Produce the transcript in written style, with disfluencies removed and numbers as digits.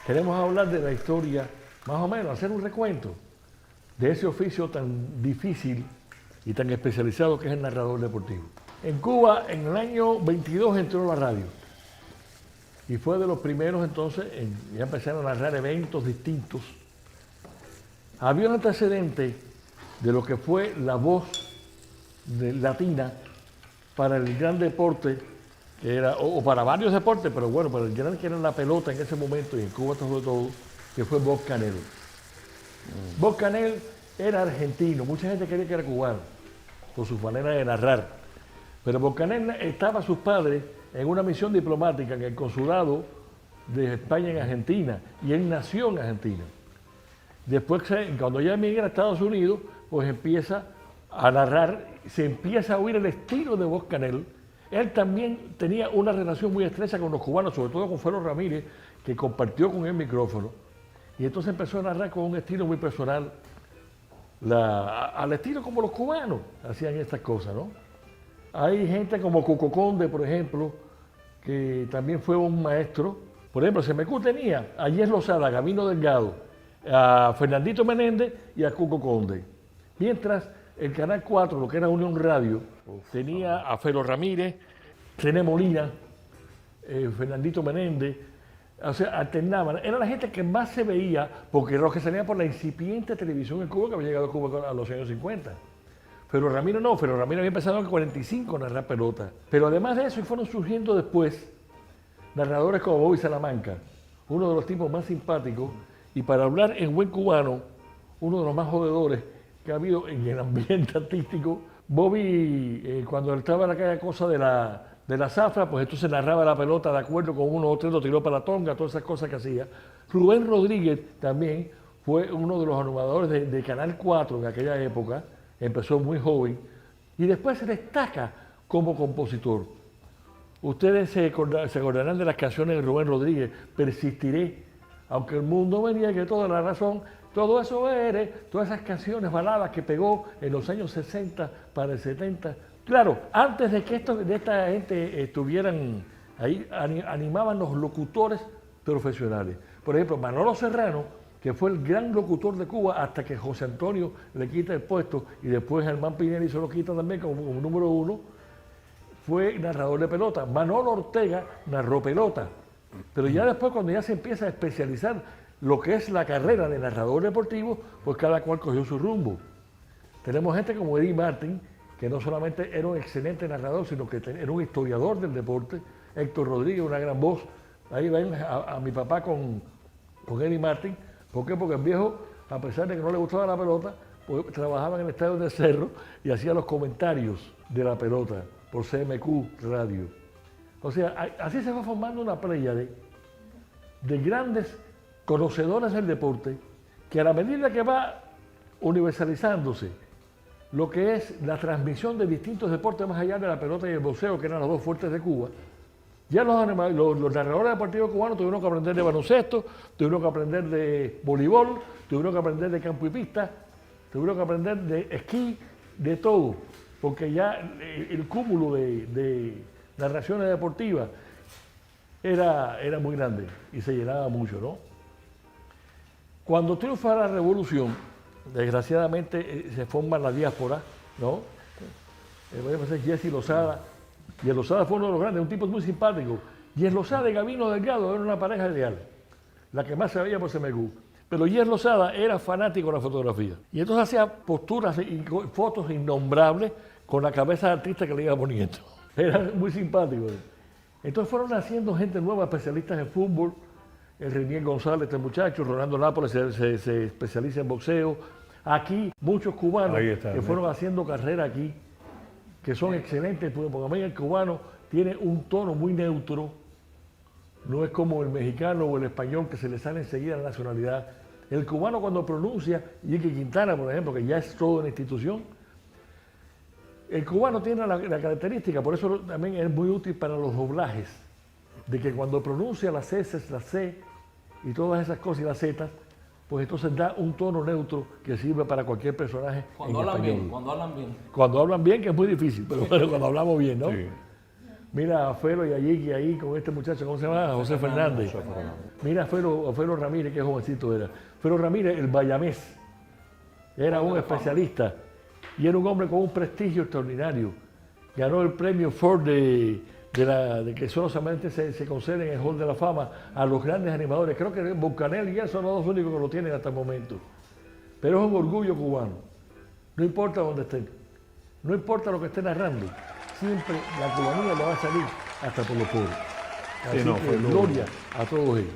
queremos hablar de la historia, más o menos, hacer un recuento de ese oficio tan difícil y tan especializado que es el narrador deportivo. En Cuba, en el año 22 entró la radio y fue de los primeros entonces, ya empezaron a narrar eventos distintos. Había un antecedente de lo que fue la voz latina para el gran deporte, que era, o para varios deportes, pero bueno, para el gran que era la pelota en ese momento y en Cuba sobre todo, que fue Bob Canel. Bob Canel era argentino, mucha gente creía que era cubano, por su manera de narrar. Pero Bob Canel estaba sus padres en una misión diplomática en el consulado de España en Argentina, y él nació en Argentina. Después, cuando ya emigra a Estados Unidos, pues empieza a narrar, se empieza a oír el estilo de Bob Canel. Él también tenía una relación muy estrecha con los cubanos, sobre todo con Felo Ramírez, que compartió con él el micrófono. Y entonces empezó a narrar con un estilo muy personal, al estilo como los cubanos hacían estas cosas, ¿no? Hay gente como Cuco Conde, por ejemplo, que también fue un maestro. Por ejemplo, CMQ tenía a Yes Lozada, a Gabino Delgado, a Fernandito Menéndez y a Cuco Conde. Mientras el Canal 4, lo que era Unión Radio, tenía a Felo Ramírez, René Molina, Fernandito Menéndez, o sea, alternaban. Era la gente que más se veía, porque era los que salían por la incipiente televisión en Cuba, que había llegado a Cuba a los años 50. Pero Ramiro no, pero Ramiro había empezado en el 45 a narrar pelota. Pero además de eso, fueron surgiendo después narradores como Bobby Salamanca, uno de los tipos más simpáticos, y para hablar en buen cubano, uno de los más jodedores que ha habido en el ambiente artístico. Bobby, cuando estaba en aquella cosa de la zafra, pues entonces narraba la pelota de acuerdo con uno o tres, lo tiró para la tonga, todas esas cosas que hacía. Rubén Rodríguez también fue uno de los animadores de Canal 4 en aquella época, empezó muy joven, y después se destaca como compositor. Ustedes se acordarán de las canciones de Rubén Rodríguez, Persistiré, aunque el mundo me niegue toda la razón, todo eso eres, todas esas canciones, baladas que pegó en los años 60 para el 70. Claro, antes de que esta gente estuvieran ahí, animaban los locutores profesionales. Por ejemplo, Manolo Serrano, que fue el gran locutor de Cuba hasta que José Antonio le quita el puesto y después Germán Pinelli se lo quita también como número uno, fue narrador de pelota. Manolo Ortega narró pelota. Pero ya después, cuando ya se empieza a especializar lo que es la carrera de narrador deportivo, pues cada cual cogió su rumbo. Tenemos gente como Eddie Martin, que no solamente era un excelente narrador, sino que era un historiador del deporte. Héctor Rodríguez, una gran voz. Ahí ven a mi papá con Eddie Martin. ¿Por qué? Porque el viejo, a pesar de que no le gustaba la pelota, pues trabajaba en el estadio de Cerro y hacía los comentarios de la pelota por CMQ Radio. O sea, así se va formando una playa de grandes conocedores del deporte, que a la medida que va universalizándose lo que es la transmisión de distintos deportes más allá de la pelota y el boxeo, que eran los dos fuertes de Cuba, ya los narradores deportivos cubanos tuvieron que aprender de baloncesto, tuvieron que aprender de voleibol, tuvieron que aprender de campo y pista, tuvieron que aprender de esquí, de todo, porque ya el cúmulo de narraciones deportivas era muy grande y se llenaba mucho, ¿no? Cuando triunfa la revolución, desgraciadamente se forma la diáspora, ¿no? Voy a empezar Jesse Lozada. Y el Lozada fue uno de los grandes, un tipo muy simpático. Y Lozada y Gabino Delgado eran una pareja ideal, la que más se veía por CMQ. Pero Yes Lozada era fanático de la fotografía. Y entonces hacía posturas y fotos innombrables con la cabeza de artista que le iba poniendo. Era muy simpático. Entonces fueron naciendo gente nueva, especialistas en fútbol. El Renier González, este muchacho, Rolando Nápoles se especializa en boxeo. Aquí muchos cubanos que fueron haciendo carrera aquí, que son excelentes, porque a mí el cubano tiene un tono muy neutro, no es como el mexicano o el español que se le sale enseguida la nacionalidad. El cubano cuando pronuncia, y Ike Quintana, por ejemplo, que ya es toda una institución, el cubano tiene la característica, por eso también es muy útil para los doblajes, de que cuando pronuncia las S, las C y todas esas cosas y las Z, pues entonces da un tono neutro que sirve para cualquier personaje cuando en hablan español. bien, cuando hablan bien. Cuando hablan bien, que es muy difícil, pero bueno, cuando hablamos bien, ¿no? Sí. Mira a Felo y a Yiki ahí con este muchacho, ¿cómo se llama? José Fernández. Mira a Felo Ramírez, qué jovencito era. Felo Ramírez, el bayamés, era un especialista y era un hombre con un prestigio extraordinario. Ganó el premio Ford de que solamente se concede en el Hall de la Fama a los grandes animadores. Creo que Bucanel y eso son los únicos que lo tienen hasta el momento. Pero es un orgullo cubano. No importa dónde estén, no importa lo que esté narrando, siempre la cubanía le va a salir hasta por los pobres. Así que gloria a todos ellos.